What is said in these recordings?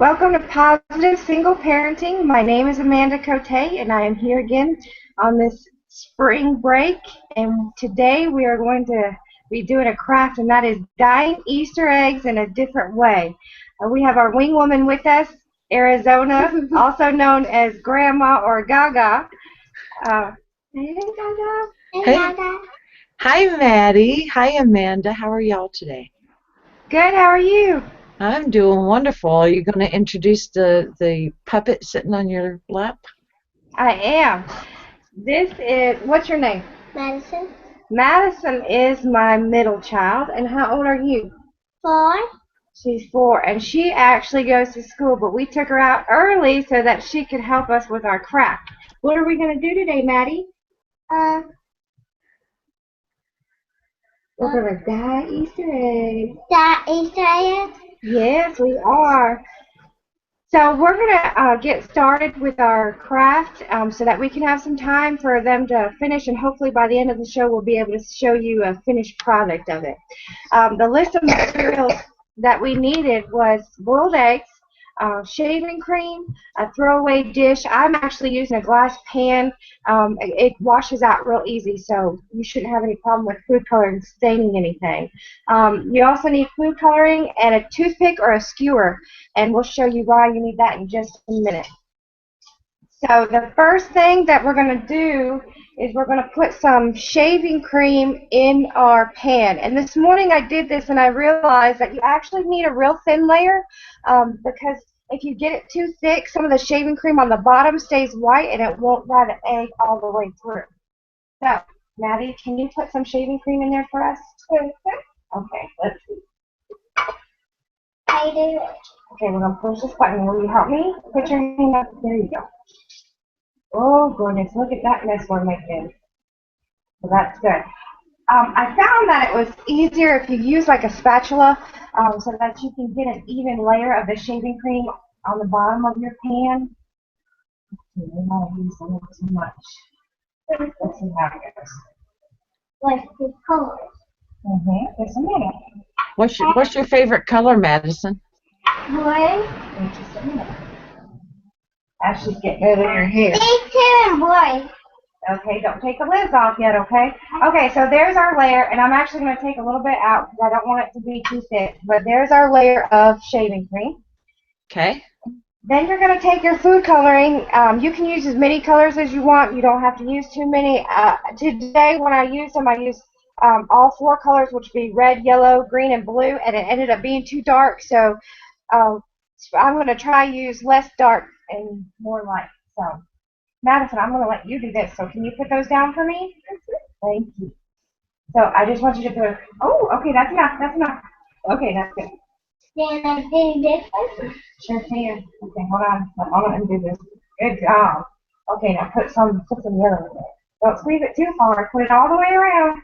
Welcome to Positive Single Parenting. My name is Amanda Cote, and I am here again on this spring break. And today we are going to be doing a craft, and that is dyeing Easter eggs in a different way. We have our wing woman with us, Arizona, also known as Grandma or Gaga. Hey, Gaga. Hey. Hi, Maddie. Hi, Amanda. How are y'all today? Good. How are you? I'm doing wonderful. Are you going to introduce the puppet sitting on your lap? I am. What's your name? Madison. Madison is my middle child. And how old are you? 4. She's 4, and she actually goes to school, but we took her out early so that she could help us with our craft. What are we going to do today, Maddie? We're going to dye Easter eggs. Dye Easter eggs? Yes, we are. So we're going to get started with our craft so that we can have some time for them to finish, and hopefully by the end of the show we'll be able to show you a finished product of it. The list of materials that we needed was boiled eggs, shaving cream, a throwaway dish. I'm actually using a glass pan. It washes out real easy, so you shouldn't have any problem with food coloring staining anything. You also need food coloring and a toothpick or a skewer, and we'll show you why you need that in just a minute. So the first thing that we're going to do is we're going to put some shaving cream in our pan. And this morning I did this and I realized that you actually need a real thin layer because if you get it too thick, some of the shaving cream on the bottom stays white and it won't dye the egg all the way through. So, Maddie, can you put some shaving cream in there for us? Okay, let's see. I do it. Okay, we're going to push this button. Will you help me? Put your hand up. There you go. Oh, goodness. Look at that mess we're making. So that's good. I found that it was easier if you use like a spatula so that you can get an even layer of the shaving cream on the bottom of your pan. We might have used a little too much. Let's see how it goes. Like the colors. Just a minute. What's your favorite color, Madison? Blue. Just a minute. As she's getting it in her hair. Me too, and blue. Okay, don't take the lids off yet, okay? Okay, so there's our layer, and I'm actually going to take a little bit out because I don't want it to be too thick. But there's our layer of shaving cream. Okay. Then you're going to take your food coloring. You can use as many colors as you want. You don't have to use too many. Today, when I used them, I used all 4 colors, which would be red, yellow, green, and blue, and it ended up being too dark. So I'm going to try use less dark and more light. So, Madison, I'm going to let you do this. So can you put those down for me? Thank you. So I just want you to put, oh, okay, that's enough. That's enough. Okay, that's good. Then I do this one. Sure can. Okay, hold on. Let me do this. Good job. Okay, now put some yellow in there. Don't squeeze it too hard. Put it all the way around.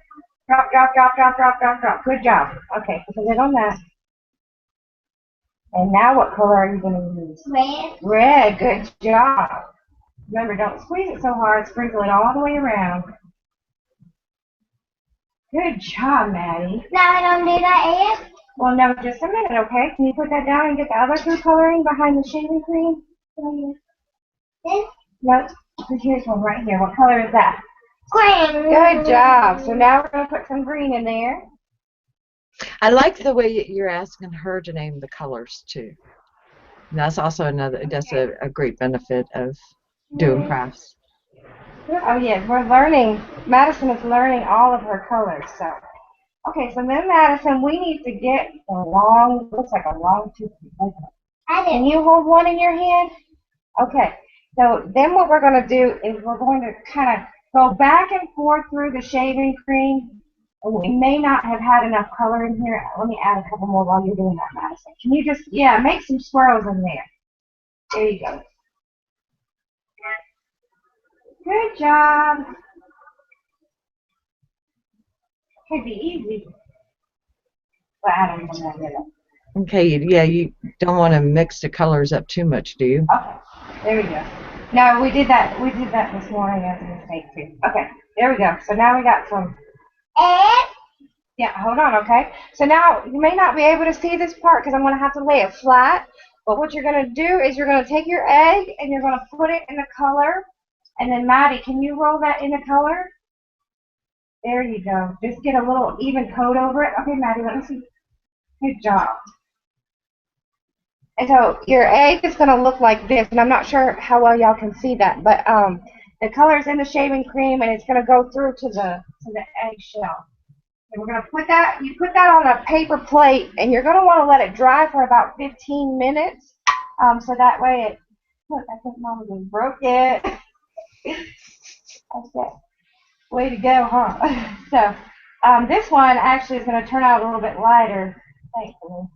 Drop, drop, drop, drop, drop, drop, drop. Good job. Okay, put it on that. And now what color are you going to use? Red. Red. Good job. Remember, don't squeeze it so hard. Sprinkle it all the way around. Good job, Maddie. Now I don't do that yet. Well, no, just a minute, okay? Can you put that down and get the other food coloring behind the shaving cream? This? No, here's one right here. What color is that? Green. Good job. So now we're going to put some green in there. I like the way you're asking her to name the colors too. That's also a great benefit of doing crafts. Oh, yeah, we're learning. Madison is learning all of her colors, so. Okay, so then, Madison, we need to get a long, looks like a long toothpick. Can you hold one in your hand? Okay, so then what we're going to do is we're going to kind of go back and forth through the shaving cream. We may not have had enough color in here. Let me add a couple more while you're doing that, Madison. Can you just, make some swirls in there. There you go. Good job. Could be easy, but I don't know that. Okay, yeah, you don't want to mix the colors up too much, do you? Okay, there we go. No, we did that this morning as a mistake too. Okay, there we go. So now we got some. And Yeah, hold on, okay? So now you may not be able to see this part because I'm going to have to lay it flat. But what you're going to do is you're going to take your egg and you're going to put it in the color. And then, Maddie, can you roll that in the color? There you go. Just get a little even coat over it. Okay, Maddie, let me see. Good job. And so your egg is going to look like this, and I'm not sure how well y'all can see that, but the color's in the shaving cream, and it's going to go through to the eggshell. And we're going to put that, you put that on a paper plate, and you're going to want to let it dry for about 15 minutes, so that way it, look, I think Mama just broke it. That's it. Way to go, huh? So this one actually is going to turn out a little bit lighter, thankfully.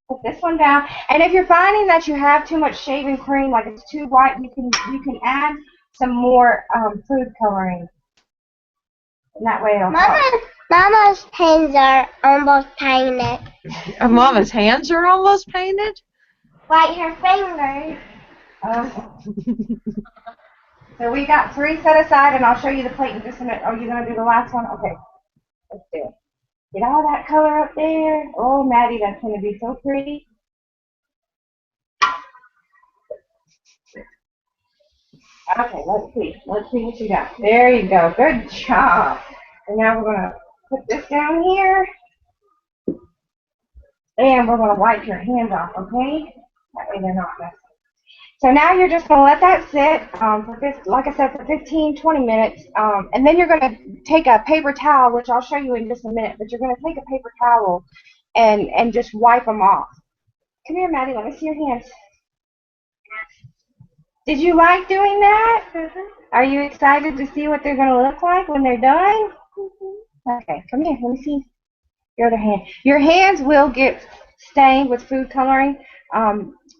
Put this one down, and if you're finding that you have too much shaving cream, like it's too white, you can add some more food coloring, and that way it'll help. Mama's hands are almost painted. Mama's hands are almost painted? Like her fingers. Okay. So we got 3 set aside, and I'll show you the plate in just a minute. Oh, you're going to do the last one? Okay. Let's do it. Get all that color up there. Oh, Maddie, that's going to be so pretty. Okay, let's see. Let's see what you got. There you go. Good job. And now we're going to put this down here. And we're going to wipe your hands off, okay? That way they're not messy. So now you're just going to let that sit for like I said, for 15, 20 minutes. And then you're going to take a paper towel, which I'll show you in just a minute. But you're going to take a paper towel and just wipe them off. Come here, Maddie. Let me see your hands. Did you like doing that? Are you excited to see what they're going to look like when they're done? Okay, come here. Let me see your other hand. Your hands will get stained with food coloring.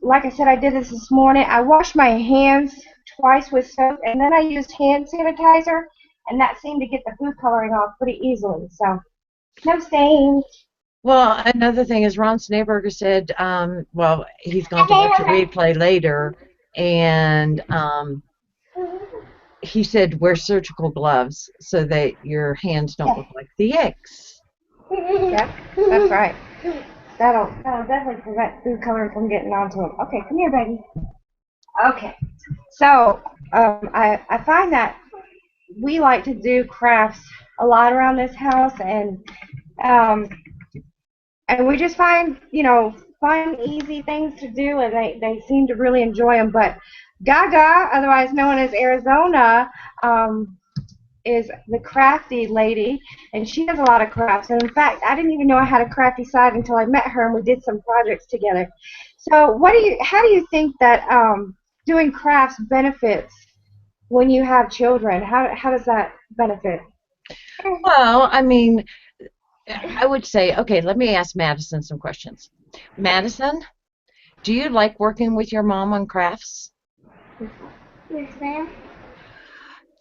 Like I said, I did this morning. I washed my hands twice with soap, and then I used hand sanitizer, and that seemed to get the food coloring off pretty easily. So, no stains. Well, another thing is Ron Snaberger said, well, he's going to watch a replay later, and he said wear surgical gloves so that your hands don't look like the eggs. Yep, that's right. That'll definitely prevent food coloring from getting onto them. Okay, come here, baby. Okay, so I find that we like to do crafts a lot around this house, and we just find easy things to do, and they seem to really enjoy them. But Gaga, otherwise known as Arizona, is the crafty lady, and she does a lot of crafts. And in fact, I didn't even know I had a crafty side until I met her and we did some projects together. So how do you think that doing crafts benefits when you have children? How does that benefit? Well, I mean, I would say, okay, let me ask Madison some questions. Madison, do you like working with your mom on crafts? Yes, ma'am.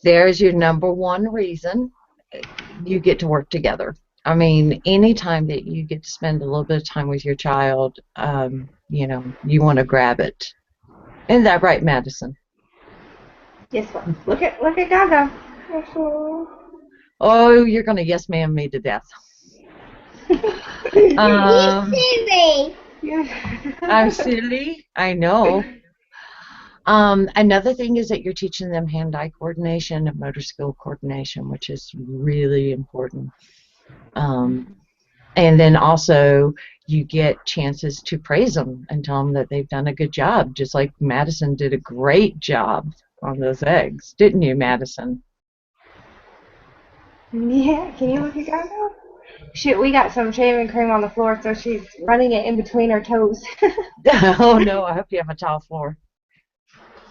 There's your number one reason you get to work together. I mean, anytime that you get to spend a little bit of time with your child, you want to grab it. Isn't that right, Madison? Yes, ma'am. Look at Gaga. Oh, you're going to yes ma'am me to death. You silly. I'm silly. I know. Another thing is that you're teaching them hand-eye coordination and motor skill coordination, which is really important. And then also you get chances to praise them and tell them that they've done a good job, just like Madison did a great job on those eggs. Didn't you, Madison? Yeah, can you look at Gaga? Shoot, we got some shaving cream on the floor, so she's running it in between her toes. Oh, no, I hope you have a tile floor.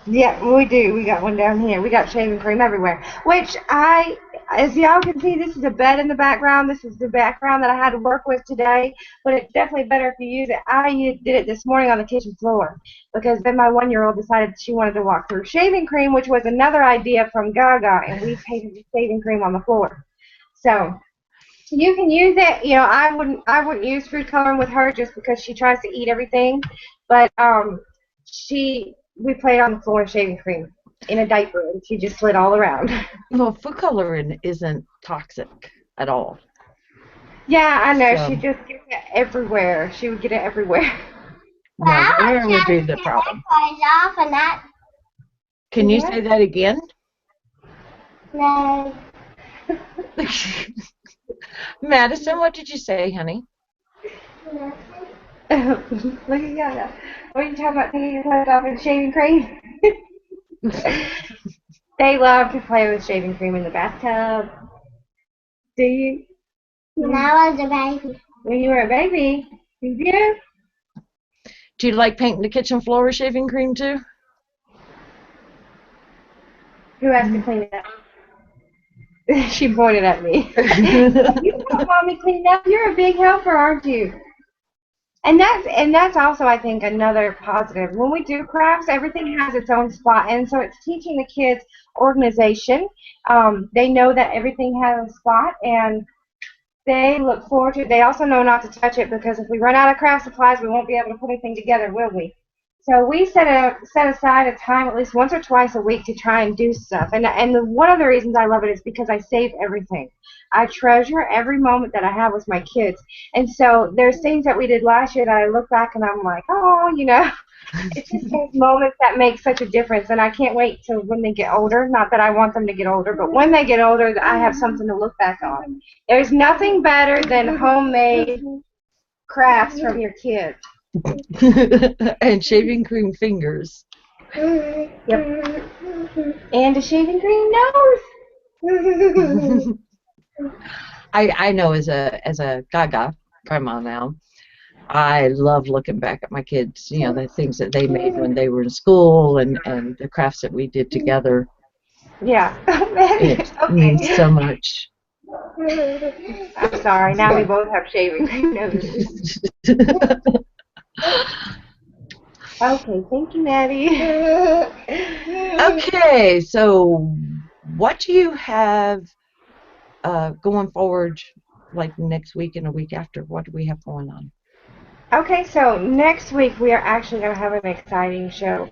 Yeah, we do. We got one down here. We got shaving cream everywhere. Which as y'all can see, this is a bed in the background. This is the background that I had to work with today. But it's definitely better if you use it. I did it this morning on the kitchen floor because then my 1-year-old decided she wanted to walk through shaving cream, which was another idea from Gaga, and we painted the shaving cream on the floor. So you can use it. I wouldn't use food coloring with her just because she tries to eat everything. But we played on the floor in shaving cream in a diaper, and she just slid all around. Well, food coloring isn't toxic at all. Yeah, I know. So. She just gets it everywhere. She would get it everywhere. Now, where would be the problem? Off and that. Can you say that again? No. Madison, what did you say, honey? Look at you. What are you talking about, taking your clothes off and shaving cream? They love to play with shaving cream in the bathtub. Do you? When I was a baby. When you were a baby? Did you? Do you like painting the kitchen floor with shaving cream too? Who has to clean it up? She pointed at me. You help Mommy clean it up. You're a big helper, aren't you? And that's also, I think, another positive. When we do crafts, everything has its own spot, and so it's teaching the kids organization. They know that everything has a spot, and they look forward to it. They also know not to touch it, because if we run out of craft supplies, we won't be able to put anything together, will we? So we set aside a time at least once or twice a week to try and do stuff. And one of the reasons I love it is because I save everything. I treasure every moment that I have with my kids. And so there's things that we did last year that I look back and I'm like, oh, it's just those moments that make such a difference. And I can't wait till when they get older. Not that I want them to get older, but when they get older, I have something to look back on. There's nothing better than homemade crafts from your kids. And shaving cream fingers. Yep. And a shaving cream nose. I know as a gaga grandma now, I love looking back at my kids, the things that they made when they were in school and the crafts that we did together. Yeah. It means so much. I'm sorry, now we both have shaving cream noses. Okay, thank you, Maddie. Okay, so what do you have going forward, like next week and a week after? What do we have going on? Okay, so next week we are actually going to have an exciting show.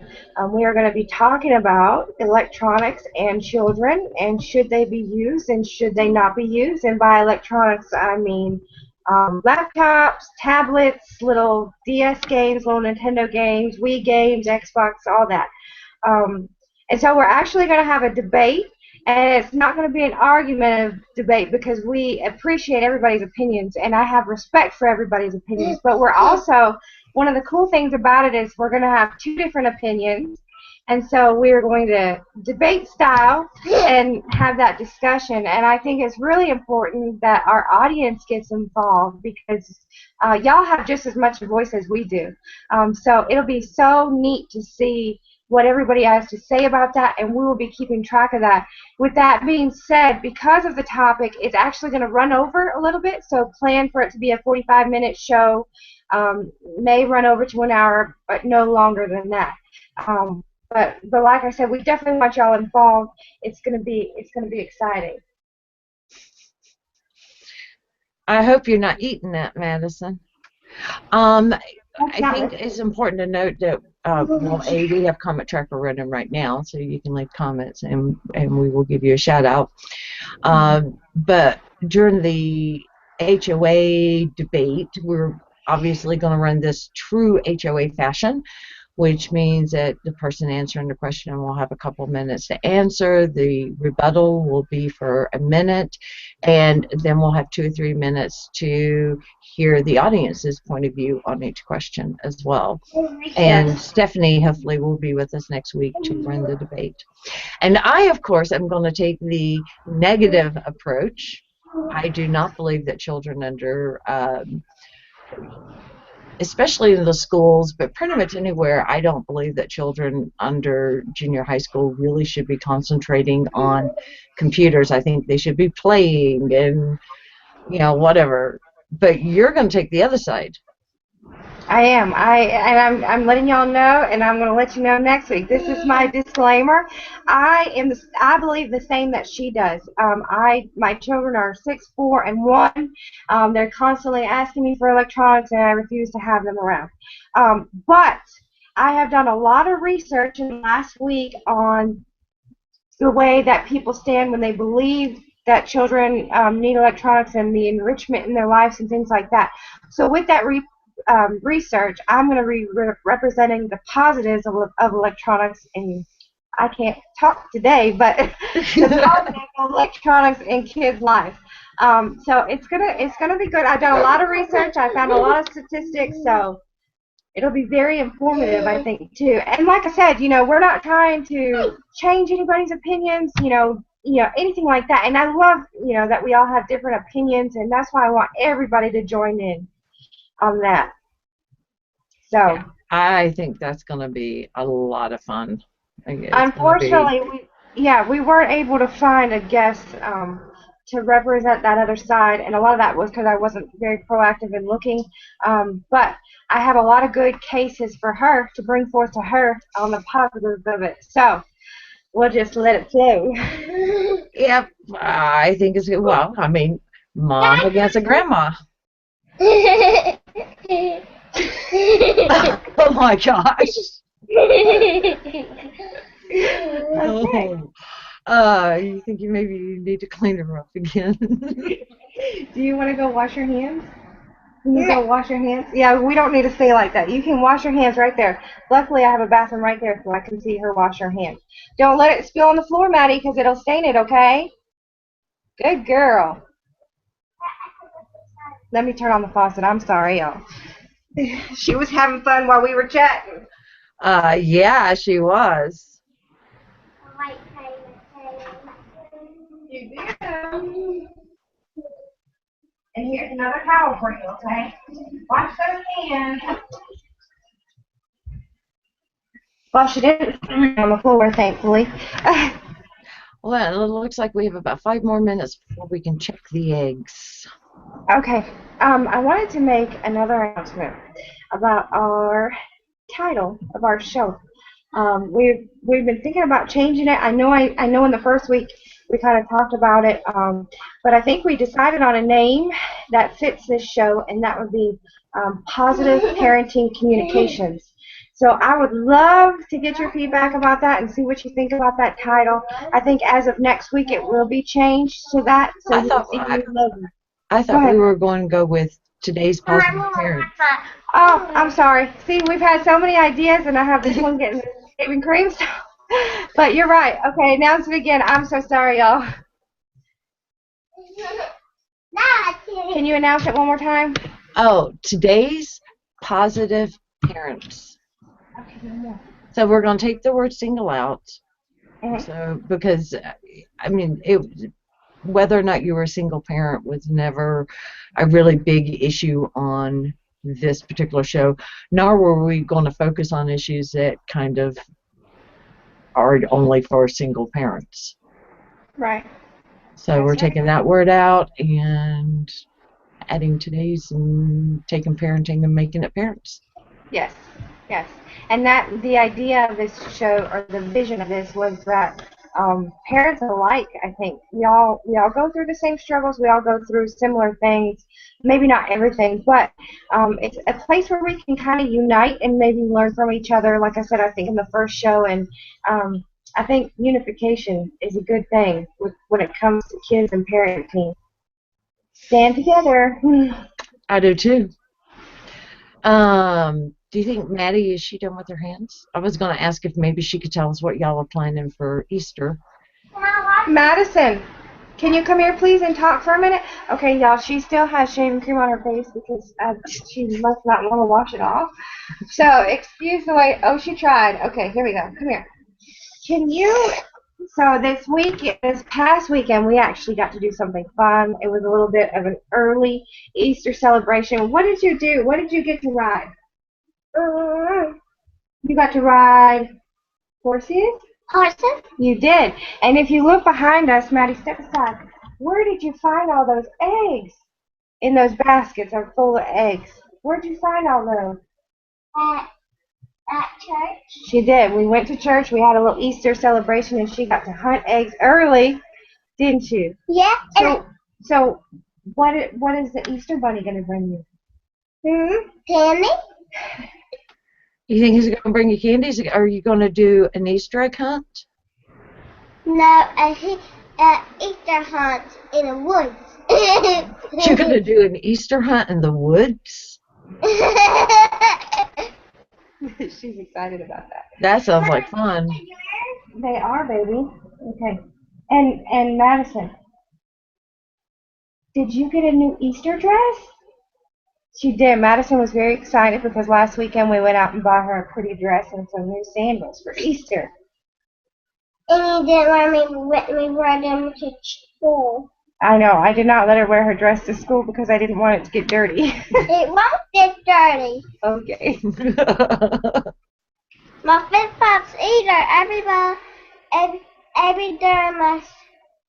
We are going to be talking about electronics and children, and should they be used and should they not be used. And by electronics, I mean laptops, tablets, little DS games, little Nintendo games, Wii games, Xbox, all that. And so we're actually going to have a debate, and it's not going to be an argumentative debate because we appreciate everybody's opinions, and I have respect for everybody's opinions. But we're also, one of the cool things about it is we're going to have two different opinions, and so we're going to debate style and have that discussion. And I think it's really important that our audience gets involved because y'all have just as much voice as we do. So it'll be so neat to see what everybody has to say about that, and we will be keeping track of that. With that being said, because of the topic, it's actually going to run over a little bit, so plan for it to be a 45-minute show. May run over to an hour, but no longer than that. But like I said, we definitely want y'all involved. It's going to be exciting. I hope you're not eating that, Madison. I think it's important to note that we have Comment Tracker running right now, so you can leave comments and we will give you a shout out. But during the HOA debate, we're obviously going to run this true HOA fashion, which means that the person answering the question will have a couple minutes to answer. The rebuttal will be for a minute, and then we'll have 2 or 3 minutes to hear the audience's point of view on each question as well. And Stephanie hopefully will be with us next week to run the debate. And I, of course, am going to take the negative approach. I do not believe that children under especially in the schools, but pretty much anywhere, I don't believe that children under junior high school really should be concentrating on computers. I think they should be playing and, whatever. But you're going to take the other side. I am. I'm letting y'all know, and I'm going to let you know next week. This is my disclaimer. I believe the same that she does. My children are 6, 4, and 1. They're constantly asking me for electronics, and I refuse to have them around. But I have done a lot of research in the last week on the way that people stand when they believe that children need electronics and the enrichment in their lives and things like that. So with that research, I'm going to be representing the positives of electronics in, I can't talk today, but the positives of electronics in kids' lives. So it's gonna be good. I've done a lot of research. I found a lot of statistics, so it'll be very informative, I think, too. And like I said, we're not trying to change anybody's opinions, anything like that. And I love, that we all have different opinions, and that's why I want everybody to join in on that. So yeah, I think that's going to be a lot of fun. unfortunately, we weren't able to find a guest to represent that other side, and a lot of that was because I wasn't very proactive in looking. But I have a lot of good cases for her to bring forth to her on the positives of it. So we'll just let it flow. Yep, I think it's good. Well, I mean, mom against a grandma. Oh my gosh. Oh, you think maybe you need to clean her up again? Do you want to go wash your hands? Can you go wash your hands? Yeah, we don't need to stay like that. You can wash your hands right there. Luckily, I have a bathroom right there so I can see her wash her hands. Don't let it spill on the floor, Maddie, because it'll stain it, okay? Good girl. Let me turn on the faucet. I'm sorry, y'all. She was having fun while we were chatting. Yeah, she was. You do. And here's another towel for you, okay? Wash those hands. Well, she didn't on the floor, thankfully. Well, it looks like we have about 5 more minutes before we can check the eggs. Okay. I wanted to make another announcement about our title of our show. We've been thinking about changing it. I know in the first week we kind of talked about it, but I think we decided on a name that fits this show, and that would be Positive Parenting Communications. So I would love to get your feedback about that and see what you think about that title. I think as of next week it will be changed to that. So I thought we were going to go with Today's Positive Parents. Oh, I'm sorry. See, we've had so many ideas, and I have this one getting shaving cream. So. But you're right. Okay, announce it again. I'm so sorry, y'all. Can you announce it one more time? Oh, Today's Positive Parents. Okay. So we're going to take the word single out. Mm-hmm. So because, I mean, whether or not you were a single parent was never a really big issue on this particular show, nor were we going to focus on issues that kind of are only for single parents. Right. So we're taking that word out and adding today's and taking parenting and making it parents. Yes. Yes. And that the idea of this show, or the vision of this, was that parents alike, I think, we all go through the same struggles. We all go through similar things. Maybe not everything, but it's a place where we can kind of unite and maybe learn from each other. Like I said, I think in the first show, and I think unification is a good thing when it comes to kids and parenting. Stand together. I do too. Do you think Maddie, is she done with her hands? I was going to ask if maybe she could tell us what y'all are planning for Easter. Madison, can you come here, please, and talk for a minute? Okay, y'all, she still has shaving cream on her face because she must not want to wash it off. So, excuse the way. Oh, she tried. Okay, here we go. Come here. Can you? So this past weekend, we actually got to do something fun. It was a little bit of an early Easter celebration. What did you do? What did you get to ride? You got to ride horses? Horses? You did. And if you look behind us, Maddie, step aside. Where did you find all those eggs? In those baskets are full of eggs. Where'd you find all those? At church. She did. We went to church. We had a little Easter celebration, and she got to hunt eggs early, didn't you? Yeah. So what is the Easter Bunny going to bring you? Candy? You think he's going to bring you candies? Are you going to do an Easter egg hunt? No, I think Easter hunt in the woods. You're going to do an Easter hunt in the woods? She's excited about that. That sounds like fun. They are, baby. Okay. And Madison, did you get a new Easter dress? She did. Madison was very excited because last weekend we went out and bought her a pretty dress and some new sandals for Easter. And you didn't let me wear them to school. I know. I did not let her wear her dress to school because I didn't want it to get dirty. It won't get dirty. Okay. My flip-flops either. Every day my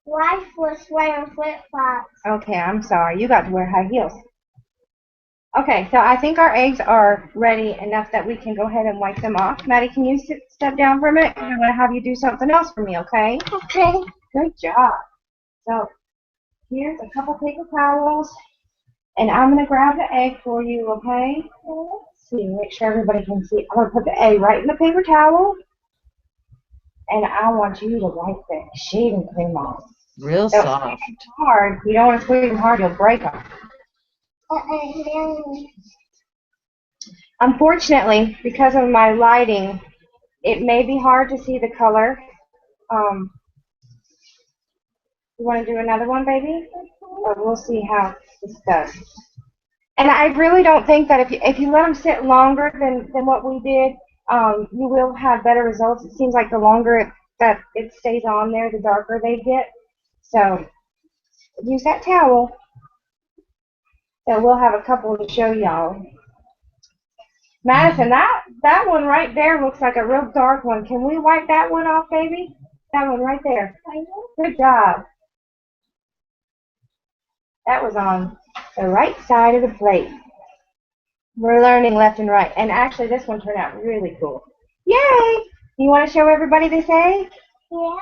wife was wearing flip-flops. Okay, I'm sorry. You got to wear high heels. Okay, so I think our eggs are ready enough that we can go ahead and wipe them off. Maddie, can you step down for a minute? I'm going to have you do something else for me, okay? Okay. Good job. So here's a couple paper towels, and I'm going to grab the egg for you, okay? Let's see, make sure everybody can see. I'm going to put the egg right in the paper towel, and I want you to wipe the shaving cream off. Real Don't soft. squeeze them hard. You don't want to squeeze them hard, you'll break them. Unfortunately, because of my lighting, it may be hard to see the color. You want to do another one, baby? Or we'll see how this does. And I really don't think that if you let them sit longer than what we did, you will have better results. It seems like the longer that it stays on there, the darker they get. So use that towel. So we'll have a couple to show y'all. Madison, that one right there looks like a real dark one. Can we wipe that one off, baby? That one right there. Good job. That was on the right side of the plate. We're learning left and right. And actually, this one turned out really cool. Yay! You want to show everybody this egg? Yeah.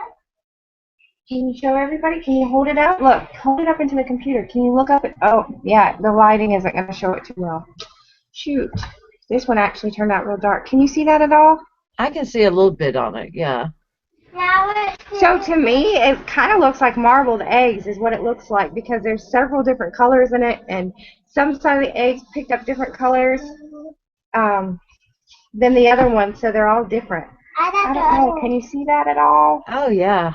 Can you show everybody? Can you hold it up? Look, hold it up into the computer. Can you look up at, oh, yeah, the lighting isn't going to show it too well. Shoot. This one actually turned out real dark. Can you see that at all? I can see a little bit on it, yeah. So to me, it kind of looks like marbled eggs is what it looks like because there's several different colors in it, and some side of the eggs picked up different colors than the other one, so they're all different. I don't know. Can you see that at all? Oh, yeah.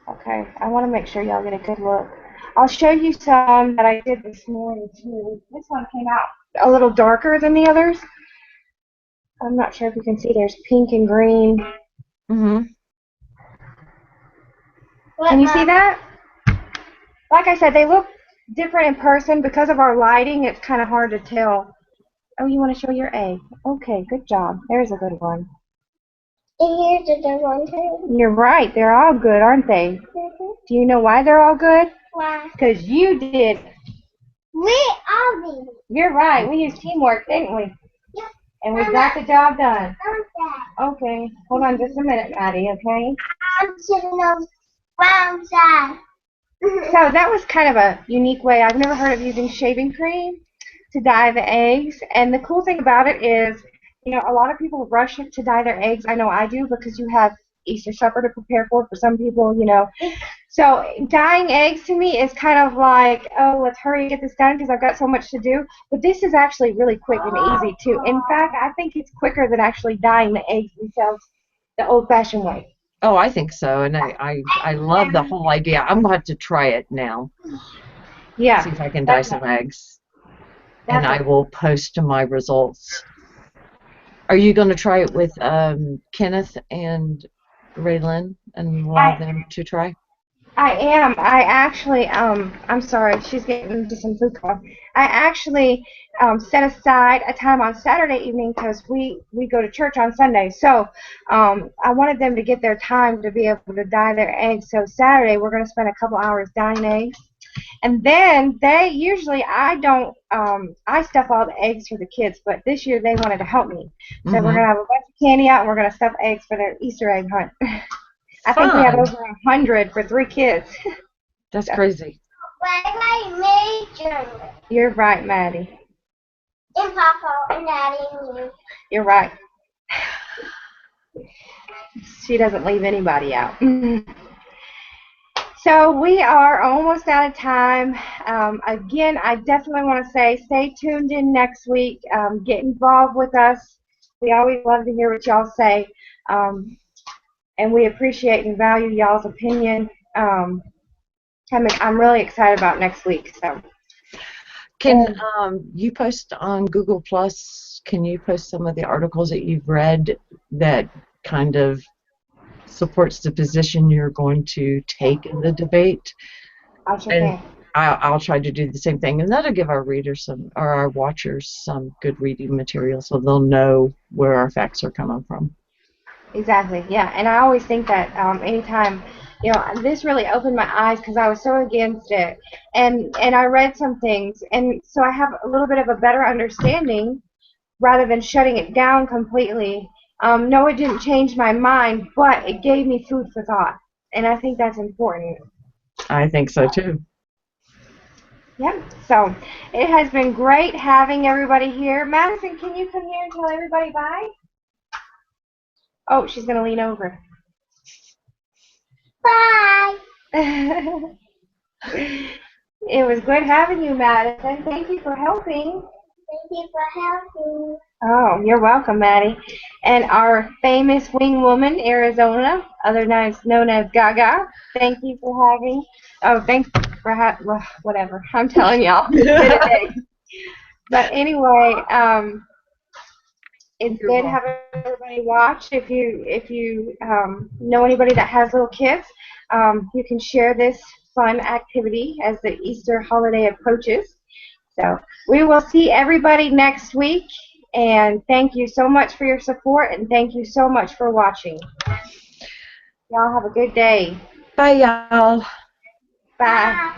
Okay, I want to make sure y'all get a good look. I'll show you some that I did this morning, too. This one came out a little darker than the others. I'm not sure if you can see. There's pink and green. Mm-hmm. Can you see that? Like I said, they look different in person. Because of our lighting, it's kind of hard to tell. Oh, you want to show your egg? Okay, good job. There's a good one. And here's the one too. You're right. They're all good, aren't they? Mm-hmm. Do you know why they're all good? Why? Because you did. We all did. You're right. We used teamwork, didn't we? Yep. And we got the job done. That. Okay. Hold on just a minute, Maddie, okay? I'm sitting on the brown side. So that was kind of a unique way. I've never heard of using shaving cream to dye the eggs. And the cool thing about it is, you know, a lot of people rush to dye their eggs. I know I do because you have Easter supper to prepare for some people, you know. So dyeing eggs to me is kind of like, oh, let's hurry and get this done because I've got so much to do. But this is actually really quick and easy, too. In fact, I think it's quicker than actually dyeing the eggs themselves the old-fashioned way. Oh, I think so, and I love the whole idea. I'm going to have to try it now. Yeah. See if I can dye some eggs. And I will post my results. Are you going to try it with Kenneth and Raylan and allow them to try? I am. I actually, I'm sorry, she's getting into some food call. I actually set aside a time on Saturday evening because we go to church on Sunday. So I wanted them to get their time to be able to dye their eggs. So Saturday we're going to spend a couple hours dyeing eggs. And then they usually, I stuff all the eggs for the kids, but this year they wanted to help me. So we're going to have a bunch of candy out and we're going to stuff eggs for their Easter egg hunt. I think we have over 100 for 3 kids. That's crazy. You're right, Maddie. And Papa and Daddy and you. You're right. She doesn't leave anybody out. So we are almost out of time. Again, I definitely want to say stay tuned in next week. Get involved with us. We always love to hear what y'all say. And we appreciate and value y'all's opinion. I'm really excited about next week. So, Can you post on Google Plus? Can you post some of the articles that you've read that kind of supports the position you're going to take in the debate? I sure can. I'll try to do the same thing, and that'll give our readers or our watchers some good reading material, so they'll know where our facts are coming from. Exactly, yeah. And I always think that anytime, this really opened my eyes because I was so against it. And I read some things, and so I have a little bit of a better understanding rather than shutting it down completely. No, it didn't change my mind, but it gave me food for thought. And I think that's important. I think so, too. Yep. So it has been great having everybody here. Madison, can you come here and tell everybody bye? Oh, she's going to lean over. Bye. It was good having you, Madison. Thank you for helping. Thank you for helping. Oh, you're welcome, Maddie. And our famous wing woman, Arizona, otherwise known as Gaga. Thank you for having. Oh, thanks for well, whatever. I'm telling y'all. But anyway, it's good having everybody watch. If you know anybody that has little kids, you can share this fun activity as the Easter holiday approaches. So we will see everybody next week, and thank you so much for your support, and thank you so much for watching. Y'all have a good day. Bye, y'all. Bye.